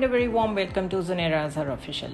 and a very warm welcome to Zunaira Azhar Official.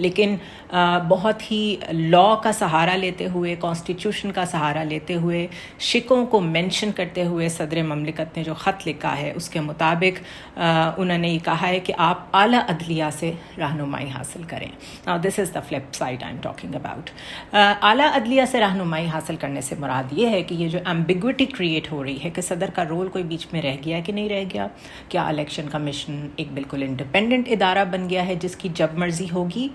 لیکن بہت ہی law کا سہارا لیتے ہوئے، کانسٹیٹیوشن کا سہارا لیتے ہوئے، شکوں کو مینشن کرتے ہوئے صدر مملکت نے جو خط لکھا ہے اس کے مطابق انہوں نے یہ کہا ہے کہ آپ اعلیٰ عدلیہ سے رہنمائی حاصل کریں. Now this is the flip side I'm talking about. اعلیٰ عدلیہ سے رہنمائی حاصل کرنے سے مراد یہ ہے کہ یہ جو ایمبیگوٹی کریٹ ہو رہی ہے کہ صدر کا رول کوئی بیچ میں رہ گیا کہ نہیں رہ گیا، کیا الیکشن کمیشن ایک بالکل انڈیپینڈنٹ ادارہ بن گیا ہے جس کی جب مرضی ہوگی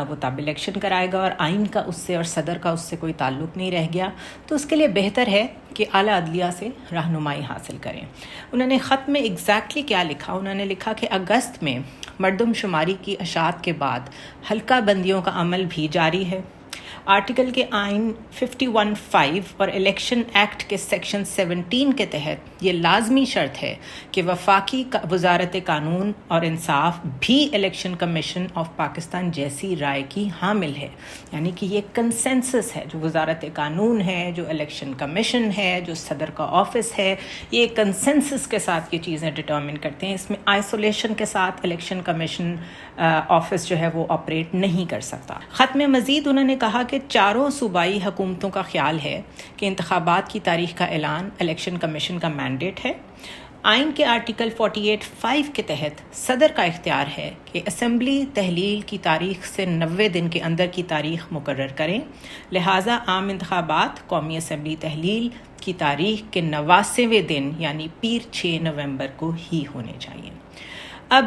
وہ تب الیکشن کرائے گا اور آئین کا اس سے اور صدر کا اس سے کوئی تعلق نہیں رہ گیا. تو اس کے لیے بہتر ہے کہ اعلیٰ عدلیہ سے رہنمائی حاصل کریں. انہوں نے خط میں ایگزیکٹلی کیا لکھا؟ انہوں نے لکھا کہ اگست میں مردم شماری کی اشاعت کے بعد حلقہ بندیوں کا عمل بھی جاری ہے. آرٹیکل کے آئین 51(5) اور الیکشن ایکٹ کے سیکشن 17 کے تحت یہ لازمی شرط ہے کہ وفاقی وزارت قانون اور انصاف بھی الیکشن کمیشن آف پاکستان جیسی رائے کی حامل ہے. یعنی کہ یہ کنسنسس ہے، جو وزارت قانون ہے، جو الیکشن کمیشن ہے، جو صدر کا آفس ہے، یہ کنسنسس کے ساتھ یہ چیزیں ڈٹرمن کرتے ہیں. اس میں آئسولیشن کے ساتھ الیکشن کمیشن آفس جو ہے وہ آپریٹ نہیں کر سکتا. خط میں مزید انہوں نے کہا کہ چاروں صوبائی حکومتوں کا خیال ہے کہ انتخابات کی تاریخ کا اعلان الیکشن کمیشن کا مینڈیٹ ہے. آئین کے آرٹیکل 48(5) کے تحت صدر کا اختیار ہے کہ اسمبلی تحلیل کی تاریخ سے 90 دن کے اندر کی تاریخ مقرر کریں. لہٰذا عام انتخابات قومی اسمبلی تحلیل کی تاریخ کے 89ویں دن یعنی پیر 6 نومبر کو ہی ہونے چاہیے. اب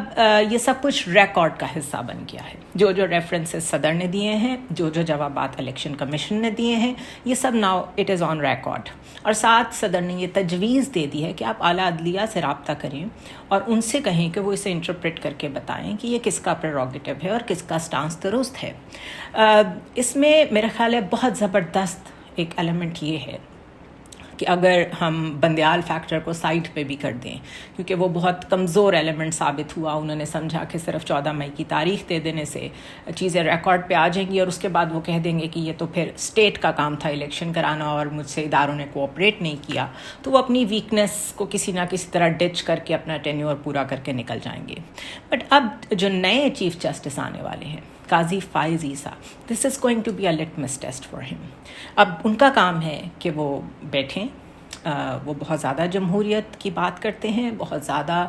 یہ سب کچھ ریکارڈ کا حصہ بن گیا ہے. جو جو ریفرنسز صدر نے دیے ہیں، جو جو جوابات الیکشن کمیشن نے دیے ہیں، یہ سب now it is on record. اور ساتھ صدر نے یہ تجویز دے دی ہے کہ آپ اعلیٰ عدلیہ سے رابطہ کریں اور ان سے کہیں کہ وہ اسے انٹرپریٹ کر کے بتائیں کہ یہ کس کا پریروگیٹو ہے اور کس کا سٹانس درست ہے. اس میں میرا خیال ہے بہت زبردست ایک ایلیمنٹ یہ ہے کہ اگر ہم بندیال فیکٹر کو سائڈ پہ بھی کر دیں، کیونکہ وہ بہت کمزور ایلیمنٹ ثابت ہوا. انہوں نے سمجھا کہ صرف 14 مئی کی تاریخ دے دینے سے چیزیں ریکارڈ پہ آ جائیں گی اور اس کے بعد وہ کہہ دیں گے کہ یہ تو پھر اسٹیٹ کا کام تھا الیکشن کرانا اور مجھ سے اداروں نے کوآپریٹ نہیں کیا. تو وہ اپنی ویکنیس کو کسی نہ کسی طرح ڈچ کر کے اپنا ٹینیور پورا کر کے نکل جائیں گے. بٹ اب جو نئے چیف جسٹس آنے والے ہیں، Qazi Faez Isa, this is going to be a litmus test for ہم. اب ان کا کام ہے کہ وہ بیٹھیں، وہ بہت زیادہ جمہوریت کی بات کرتے ہیں، بہت زیادہ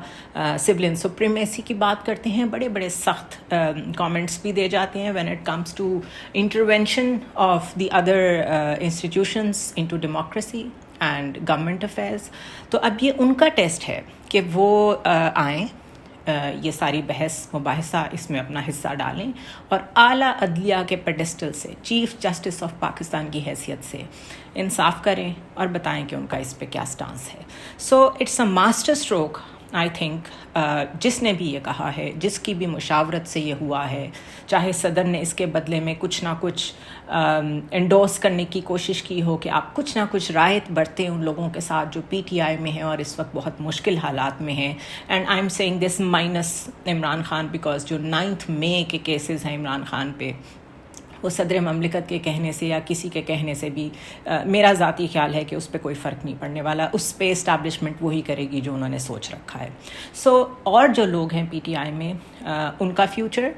سولین سپریمیسی کی بات کرتے ہیں، بڑے بڑے سخت کامنٹس بھی دے جاتے ہیں when it comes to intervention of the other institutions into democracy and government affairs. تو اب یہ ان کا ٹیسٹ ہے کہ وہ آئیں، یہ ساری بحث مباحثہ اس میں اپنا حصہ ڈالیں اور اعلیٰ عدلیہ کے پیڈسٹل سے چیف جسٹس آف پاکستان کی حیثیت سے انصاف کریں اور بتائیں کہ ان کا اس پہ کیا سٹانس ہے. So it's a master stroke I think. جس نے بھی یہ کہا ہے، جس کی بھی مشاورت سے یہ ہوا ہے، چاہے صدر نے اس کے بدلے میں کچھ نہ کچھ انڈورس کرنے کی کوشش کی ہو کہ آپ کچھ نہ کچھ رعایت برتیں ان لوگوں کے ساتھ جو پی ٹی آئی میں ہیں اور اس وقت بہت مشکل حالات میں ہیں. And I am seeing this minus Imran Khan, because جو 9 مئی کے کیسز ہیں عمران خان پہ، وہ صدر مملکت کے کہنے سے یا کسی کے کہنے سے بھی میرا ذاتی خیال ہے کہ اس پہ کوئی فرق نہیں پڑنے والا. اس پہ اسٹیبلشمنٹ وہی کرے گی جو انہوں نے سوچ رکھا ہے. سو اور جو لوگ ہیں پی ٹی آئی میں، ان کا فیوچر،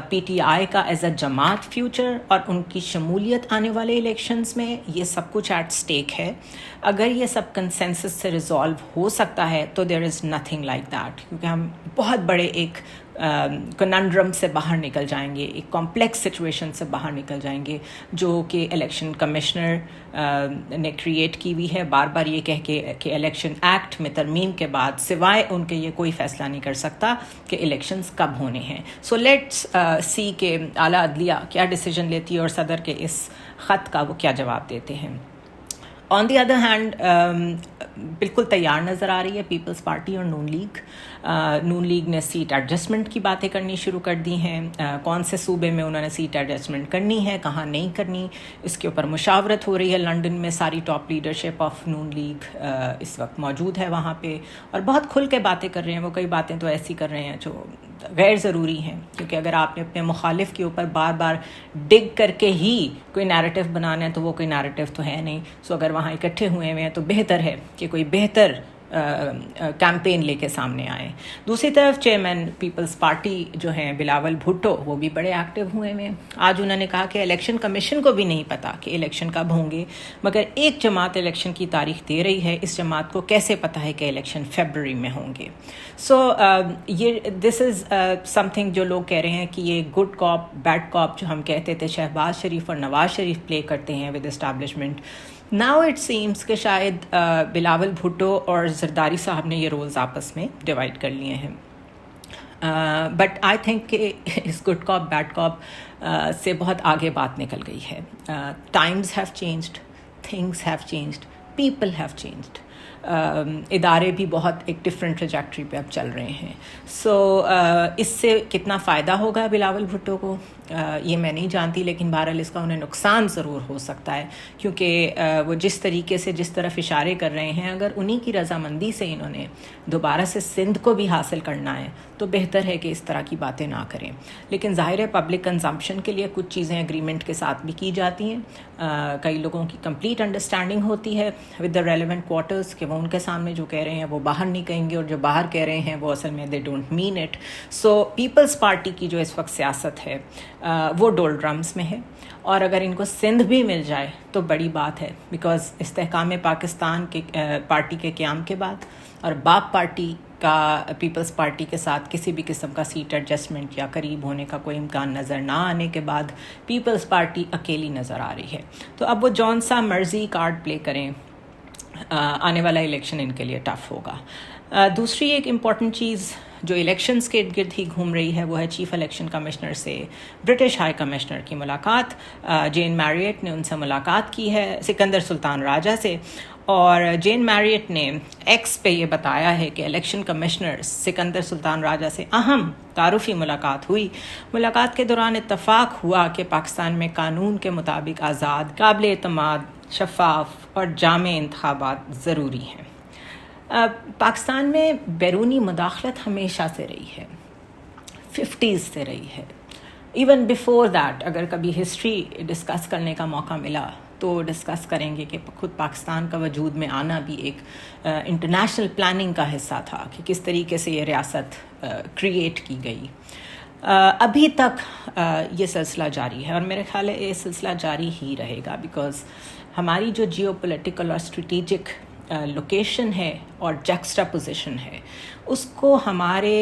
پی ٹی آئی کا ایز اے جماعت فیوچر اور ان کی شمولیت آنے والے الیکشنز میں، یہ سب کچھ ایٹ سٹیک ہے. اگر یہ سب کنسنسس سے ریزالو ہو سکتا ہے تو دیر از نتھنگ لائک دیٹ، کیونکہ ہم بہت بڑے ایک کننڈرم سے باہر نکل جائیں گے، ایک کمپلیکس سچویشن سے باہر نکل جائیں گے جو کہ الیکشن کمشنر نے کریٹ کی ہوئی ہے، بار بار یہ کہہ کے کہ الیکشن ایکٹ میں ترمیم کے بعد سوائے ان کے یہ کوئی فیصلہ نہیں کر سکتا کہ الیکشنز کب ہونے ہیں. سو لیٹس سی کہ اعلیٰ عدلیہ کیا ڈیسیجن لیتی ہے اور صدر کے اس خط کا وہ کیا جواب دیتے ہیں. آن دی ادر ہینڈ بالکل تیار نظر آ رہی ہے پیپلز پارٹی اور نون لیگ. نون لیگ نے سیٹ ایڈجسٹمنٹ کی باتیں کرنی شروع کر دی ہیں. کون سے صوبے میں انہوں نے سیٹ ایڈجسٹمنٹ کرنی ہے، کہاں نہیں کرنی، اس کے اوپر مشاورت ہو رہی ہے. لنڈن میں ساری top leadership of Noon League اس وقت موجود ہے وہاں پہ اور بہت کھل کے باتیں کر رہے ہیں. وہ کئی باتیں تو ایسی کر رہے ہیں جو غیر ضروری ہیں، کیونکہ اگر آپ نے اپنے مخالف کے اوپر بار بار ڈگ کر کے ہی کوئی نیریٹو بنانا ہے تو وہ کوئی نیریٹو تو ہے نہیں. سو اگر وہاں اکٹھے ہوئے ہیں تو بہتر ہے کہ کوئی بہتر کیمپین لے کے سامنے آئے. دوسری طرف چیئرمین پیپلز پارٹی جو ہیں بلاول بھٹو وہ بھی بڑے ایکٹیو ہوئے ہیں. آج انہوں نے کہا کہ الیکشن کمیشن کو بھی نہیں پتا کہ الیکشن کب ہوں گے، مگر ایک جماعت الیکشن کی تاریخ دے رہی ہے، اس جماعت کو کیسے پتہ ہے کہ الیکشن فیبرری میں ہوں گے. سو یہ دس از سم تھنگ جو لوگ کہہ رہے ہیں کہ یہ گڈ کاپ بیڈ کاپ جو ہم کہتے تھے شہباز شریف اور نواز شریف پلے کرتے ہیں with establishment. Now it seems کہ شاید بلاول بھٹو اور زرداری صاحب نے یہ رولز آپس میں ڈیوائڈ کر لیے ہیں. بٹ آئی تھنک کہ اس گڈ کاپ بیڈ کاپ سے بہت آگے بات نکل گئی ہے. Times have changed, things have changed, people have changed. ادارے بھی بہت ایک ڈفرینٹ ٹریجیکٹری پہ اب چل رہے ہیں. سو اس سے کتنا فائدہ ہوگا بلاول بھٹو کو یہ میں نہیں جانتی، لیکن بہرحال اس کا انہیں نقصان ضرور ہو سکتا ہے، کیونکہ وہ جس طریقے سے جس طرف اشارے کر رہے ہیں، اگر انہی کی رضامندی سے انہوں نے دوبارہ سے سندھ کو بھی حاصل کرنا ہے تو بہتر ہے کہ اس طرح کی باتیں نہ کریں. لیکن ظاہر ہے پبلک کنزمپشن کے لیے کچھ چیزیں ایگریمنٹ کے ساتھ بھی کی جاتی ہیں. کئی لوگوں کی کمپلیٹ انڈرسٹینڈنگ ہوتی ہے ود دا ریلیونٹ کوارٹرز کہ وہ ان کے سامنے جو کہہ رہے ہیں وہ باہر نہیں کہیں گے، اور جو باہر کہہ رہے ہیں وہ اصل میں they don't mean it. So Peoples Party کی جو اس وقت سیاست ہے وہ ڈول ڈرمز میں ہے، اور اگر ان کو سندھ بھی مل جائے تو بڑی بات ہے، بیکاز استحکام پاکستان کے پارٹی کے قیام کے بعد اور باپ پارٹی کا پیپلز پارٹی کے ساتھ کسی بھی قسم کا سیٹ ایڈجسٹمنٹ یا قریب ہونے کا کوئی امکان نظر نہ آنے کے بعد پیپلز پارٹی اکیلی نظر آ رہی ہے. تو اب وہ جون سا مرضی کارڈ پلے کریں، آنے والا الیکشن ان کے لیے ٹف ہوگا. دوسری ایک امپورٹنٹ چیز جو الیکشنز کے ارد گرد ہی گھوم رہی ہے وہ ہے چیف الیکشن کمشنر سے برٹش ہائی کمشنر کی ملاقات. جین میریٹ نے ان سے ملاقات کی ہے، سکندر سلطان راجہ سے، اور جین میریٹ نے ایکس پہ یہ بتایا ہے کہ الیکشن کمشنر سکندر سلطان راجہ سے اہم تعارفی ملاقات ہوئی. ملاقات کے دوران اتفاق ہوا کہ پاکستان میں قانون کے مطابق آزاد، قابل اعتماد، شفاف اور جامع انتخابات ضروری ہیں. پاکستان میں بیرونی مداخلت ہمیشہ سے رہی ہے، 50s سے رہی ہے. ایون بیفور دیٹ اگر کبھی ہسٹری ڈسکس کرنے کا موقع ملا تو ڈسکس کریں گے کہ خود پاکستان کا وجود میں آنا بھی ایک انٹرنیشنل پلاننگ کا حصہ تھا کہ کس طریقے سے یہ ریاست کریٹ کی گئی. ابھی تک یہ سلسلہ جاری ہے، اور میرے خیال ہے یہ سلسلہ جاری ہی رہے گا، بیکاز ہماری جو جیو پولیٹیکل اور اسٹریٹیجک لوکیشن ہے اور جیکسٹا پوزیشن ہے اس کو ہمارے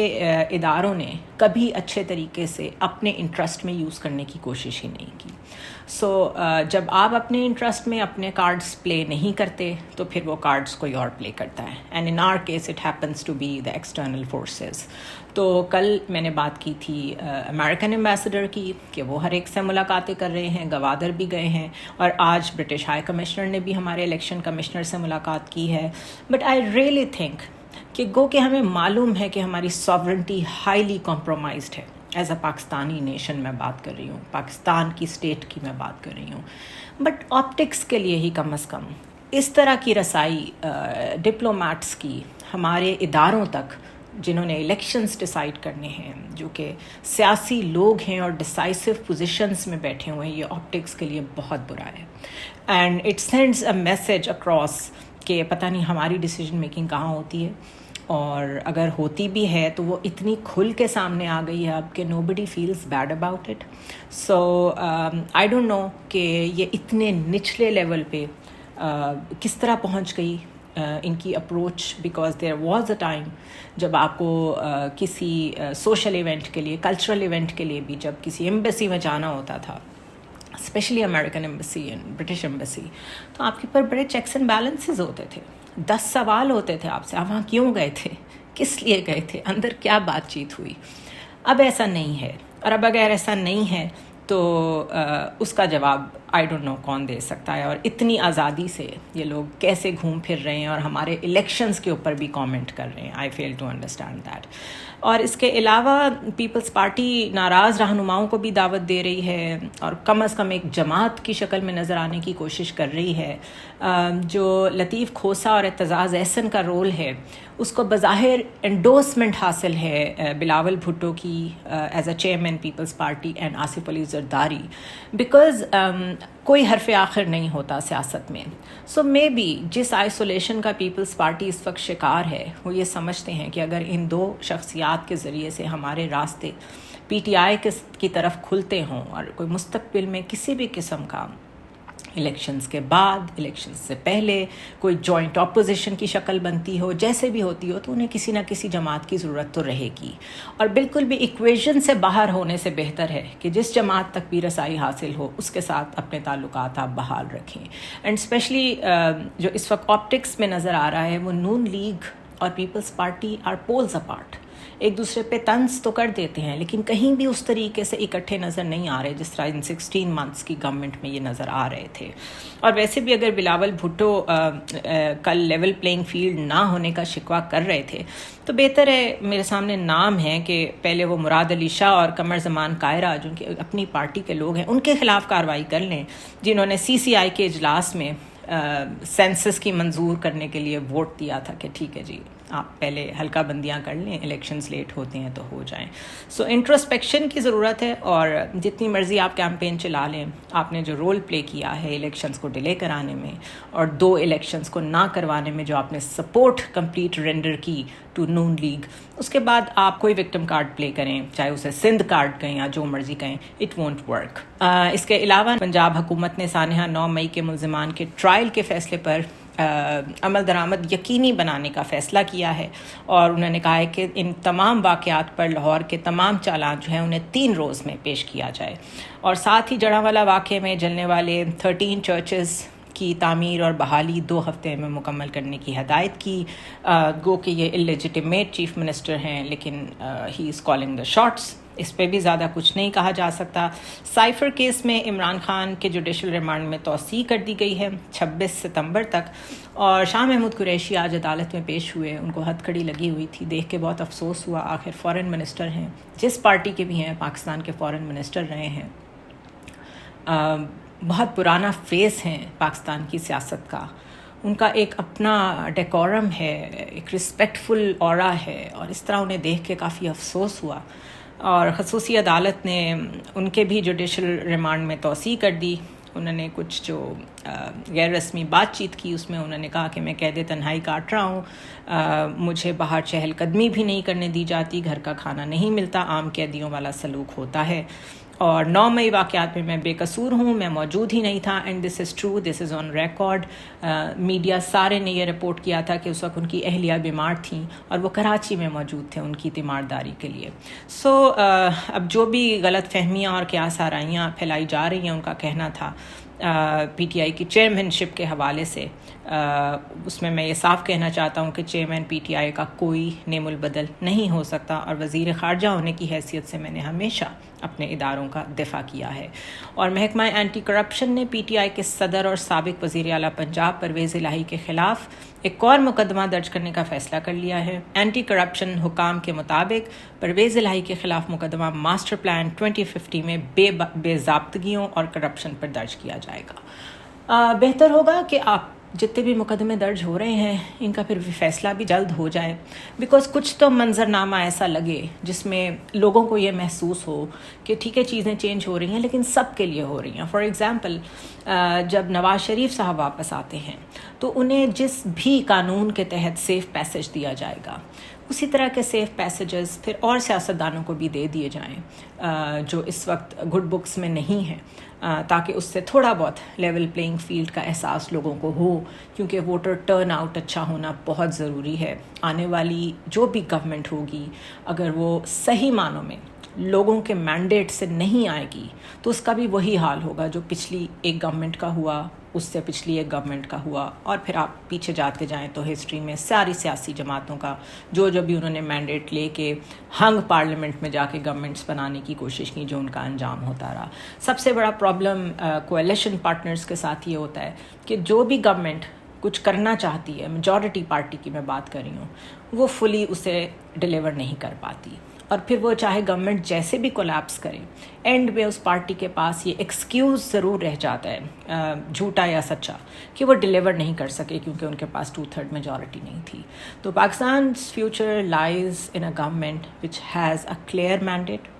اداروں نے کبھی اچھے طریقے سے اپنے انٹرسٹ میں یوز کرنے کی کوشش ہی نہیں کی. سو جب آپ اپنے انٹرسٹ میں اپنے کارڈز پلے نہیں کرتے تو پھر وہ کارڈز کوئی اور پلے کرتا ہے، and in our case it happens to be the external forces. تو کل میں نے بات کی تھی امریکن ایمبیسڈر کی کہ وہ ہر ایک سے ملاقاتیں کر رہے ہیں، گوادر بھی گئے ہیں، اور آج برٹش ہائی کمشنر نے بھی ہمارے الیکشن کمشنر سے ملاقات کی ہے. بٹ آئی ریئلی تھنک کہ گو کہ ہمیں معلوم ہے کہ ہماری ساورنٹی ہائیلی کمپرومائزڈ ہے. ایز اے پاکستانی نیشن میں بات کر رہی ہوں، پاکستان کی اسٹیٹ کی میں بات کر رہی ہوں، بٹ آپٹکس کے لیے ہی کم از کم اس طرح کی رسائی ڈپلومیٹس کی ہمارے اداروں تک جنہوں نے الیکشنز ڈیسائیڈ کرنے ہیں، جو کہ سیاسی لوگ ہیں اور ڈیسائسو پوزیشنز میں بیٹھے ہوئے ہیں، یہ آپٹکس کے لیے بہت برا ہے. And it sends a message across کہ پتہ نہیں ہماری ڈیسیجن میکنگ کہاں ہوتی ہے، اور اگر ہوتی بھی ہے تو وہ اتنی کھل کے سامنے آ گئی ہے اب کہ nobody feels bad about it. So I don't know کہ یہ اتنے نچلے لیول پہ کس طرح پہنچ گئی ان کی approach, because there was a time جب آپ کو کسی سوشل ایونٹ کے لیے، کلچرل ایونٹ کے لیے بھی جب کسی ایمبیسی میں جانا ہوتا تھا، especially American embassy and British embassy, تو آپ کے اوپر بڑے چیکس اینڈ بیلنسز ہوتے تھے. 10 سوال ہوتے تھے آپ سے، آپ وہاں کیوں گئے تھے، کس لیے گئے تھے، اندر کیا بات چیت ہوئی. اب ایسا نہیں ہے، اور اب اگر ایسا نہیں ہے تو اس کا جواب آئی ڈونٹ نو کون دے سکتا ہے. اور اتنی آزادی سے یہ لوگ کیسے گھوم پھر رہے ہیں اور ہمارے الیکشنز کے اوپر بھی کامنٹ کر رہے ہیں، آئی فیل ٹو انڈرسٹینڈ دیٹ. اور اس کے علاوہ پیپلز پارٹی ناراض رہنماؤں کو بھی دعوت دے رہی ہے، اور کم از کم ایک جماعت کی شکل میں نظر آنے کی کوشش کر رہی ہے. جو لطیف کھوسا اور اعتزاز احسن کا رول ہے اس کو بظاہر انڈورسمنٹ حاصل ہے بلاول بھٹو کی as a chairman Peoples Party and Asif Ali Zardari, because کوئی حرف آخر نہیں ہوتا سیاست میں. سو مے بی جس آئسولیشن کا پیپلز پارٹی اس وقت شکار ہے وہ یہ سمجھتے ہیں کہ اگر ان دو شخصیات کے ذریعے سے ہمارے راستے پی ٹی آئی کی طرف کھلتے ہوں اور کوئی مستقبل میں کسی بھی قسم کا الیکشنز کے بعد الیکشنز سے پہلے کوئی جوائنٹ اپوزیشن کی شکل بنتی ہو، جیسے بھی ہوتی ہو، تو انہیں کسی نہ کسی جماعت کی ضرورت تو رہے گی. اور بالکل بھی ایکویژن سے باہر ہونے سے بہتر ہے کہ جس جماعت تک بھی رسائی حاصل ہو اس کے ساتھ اپنے تعلقات آپ بحال رکھیں. اینڈ اسپیشلی جو اس وقت آپٹکس میں نظر آ رہا ہے وہ نون لیگ اور Peoples Party are poles apart. ایک دوسرے پہ طنز تو کر دیتے ہیں لیکن کہیں بھی اس طریقے سے اکٹھے نظر نہیں آ رہے جس طرح ان 16 منتھس کی گورنمنٹ میں یہ نظر آ رہے تھے. اور ویسے بھی اگر بلاول بھٹو کل لیول پلینگ فیلڈ نہ ہونے کا شکوہ کر رہے تھے تو بہتر ہے، میرے سامنے نام ہے کہ پہلے وہ مراد علی شاہ اور قمر زمان قاہرہ جو کہ اپنی پارٹی کے لوگ ہیں ان کے خلاف کارروائی کر لیں، جنہوں نے سی سی آئی کے اجلاس میں سینسس کی منظور کرنے کے لیے ووٹ دیا تھا کہ ٹھیک ہے جی آپ پہلے حلقہ بندیاں کر لیں، الیکشنز لیٹ ہوتے ہیں تو ہو جائیں. سو انٹروسپیکشن کی ضرورت ہے اور جتنی مرضی آپ کیمپین چلا لیں، آپ نے جو رول پلے کیا ہے الیکشنز کو ڈیلے کرانے میں اور 2 الیکشنز کو نہ کروانے میں جو آپ نے سپورٹ کمپلیٹ رینڈر کی ٹو نون لیگ، اس کے بعد آپ کوئی وکٹم کارڈ پلے کریں، چاہے اسے سندھ کارڈ کہیں یا جو مرضی کہیں، اٹ وونٹ ورک. اس کے علاوہ پنجاب حکومت نے سانحہ 9 مئی کے ملزمان کے ٹرائل کے فیصلے پر عمل درآمد یقینی بنانے کا فیصلہ کیا ہے اور انہوں نے کہا ہے کہ ان تمام واقعات پر لاہور کے تمام چالان جو ہیں انہیں 3 روز میں پیش کیا جائے. اور ساتھ ہی جڑاوالا واقعے میں جلنے والے 13 چرچز کی تعمیر اور بحالی 2 ہفتے میں مکمل کرنے کی ہدایت کی. گو کہ یہ اللیجیٹیمیٹ چیف منسٹر ہیں لیکن ہی از کالنگ دا شاٹس. اس پہ بھی زیادہ کچھ نہیں کہا جا سکتا. سائفر کیس میں عمران خان کے جوڈیشل ریمانڈ میں توسیع کر دی گئی ہے 26 ستمبر تک، اور شاہ محمود قریشی آج عدالت میں پیش ہوئے. ان کو ہتھ کڑی لگی ہوئی تھی، دیکھ کے بہت افسوس ہوا. آخر فارن منسٹر ہیں، جس پارٹی کے بھی ہیں، پاکستان کے فارن منسٹر رہے ہیں، بہت پرانا فیس ہیں پاکستان کی سیاست کا. ان کا ایک اپنا ڈیکورم ہے، ایک رسپیکٹفل اورا ہے، اور اس طرح انہیں دیکھ کے کافی افسوس ہوا. اور خصوصی عدالت نے ان کے بھی جوڈیشل ریمانڈ میں توسیع کر دی. انہوں نے کچھ جو غیر رسمی بات چیت کی اس میں انہوں نے کہا کہ میں قید تنہائی کاٹ رہا ہوں، مجھے باہر چہل قدمی بھی نہیں کرنے دی جاتی، گھر کا کھانا نہیں ملتا، عام قیدیوں والا سلوک ہوتا ہے، اور 9 مئی واقعات میں بے قصور ہوں، میں موجود ہی نہیں تھا. And this is true, this is on record. Media سارے نے یہ رپورٹ کیا تھا کہ اس وقت ان کی اہلیہ بیمار تھیں اور وہ کراچی میں موجود تھے ان کی تیمارداری کے لیے. سو اب جو بھی غلط فہمیاں اور قیاس آرائیاں پھیلائی جا رہی ہیں، ان کا کہنا تھا پی ٹی آئی کی چیئرمین شپ کے حوالے سے، اس میں یہ صاف کہنا چاہتا ہوں کہ چیئرمین پی ٹی آئی کا کوئی نیم البدل نہیں ہو سکتا، اور وزیر خارجہ ہونے کی حیثیت سے میں نے ہمیشہ اپنے اداروں کا دفاع کیا ہے. اور محکمہ اینٹی کرپشن نے پی ٹی آئی کے صدر اور سابق وزیر اعلیٰ پنجاب پرویز الہی کے خلاف ایک اور مقدمہ درج کرنے کا فیصلہ کر لیا ہے. اینٹی کرپشن حکام کے مطابق پرویز الہی کے خلاف مقدمہ ماسٹر پلان 2050 میں بے ضابطگیوں اور کرپشن پر درج کیا جائے گا. بہتر ہوگا کہ آپ جتنے بھی مقدمے درج ہو رہے ہیں ان کا پھر فیصلہ بھی جلد ہو جائے، بیکاز کچھ تو منظرنامہ ایسا لگے جس میں لوگوں کو یہ محسوس ہو کہ ٹھیک ہے چیزیں چینج ہو رہی ہیں لیکن سب کے لیے ہو رہی ہیں. فار ایگزامپل جب نواز شریف صاحب واپس آتے ہیں تو انہیں جس بھی قانون کے تحت سیف پیسج دیا جائے گا اسی طرح کے سیف پیسیجز پھر اور سیاستدانوں کو بھی دے دیے جائیں جو اس وقت گڈ بکس میں نہیں ہیں، تاکہ اس سے تھوڑا بہت لیول پلینگ فیلڈ کا احساس لوگوں کو ہو، کیونکہ ووٹر ٹرن آؤٹ اچھا ہونا بہت ضروری ہے. آنے والی جو بھی گورنمنٹ ہوگی اگر وہ صحیح معنوں میں لوگوں کے مینڈیٹ سے نہیں آئے گی تو اس کا بھی وہی حال ہوگا جو پچھلی ایک گورنمنٹ کا ہوا، اس سے پچھلی ایک گورنمنٹ کا ہوا، اور پھر آپ پیچھے جاتے جائیں تو ہسٹری میں ساری سیاسی جماعتوں کا جو بھی انہوں نے مینڈیٹ لے کے ہنگ پارلیمنٹ میں جا کے گورنمنٹس بنانے کی کوشش کی، جو ان کا انجام ہوتا رہا. سب سے بڑا پرابلم کولیشن پارٹنرز کے ساتھ یہ ہوتا ہے کہ جو بھی گورنمنٹ کچھ کرنا چاہتی ہے، میجورٹی پارٹی کی میں بات کر رہی ہوں، وہ فلی اسے ڈیلیور نہیں کر پاتی، اور پھر وہ چاہے گورنمنٹ جیسے بھی کولیپس کرے، اینڈ میں اس پارٹی کے پاس یہ ایکسکیوز ضرور رہ جاتا ہے، جھوٹا یا سچا، کہ وہ ڈیلیور نہیں کر سکے کیونکہ ان کے پاس 2/3 میجورٹی نہیں تھی. تو پاکستان's future lies in a government which has a clear mandate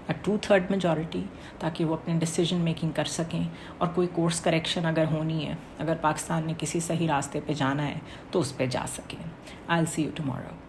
2/3 majority تاکہ وہ اپنے ڈیسیجن میکنگ کر سکیں اور کوئی کورس کریکشن اگر ہونی ہے، اگر پاکستان نے کسی صحیح راستے پہ جانا ہے تو اس پہ جا سکیں. I'll see you tomorrow.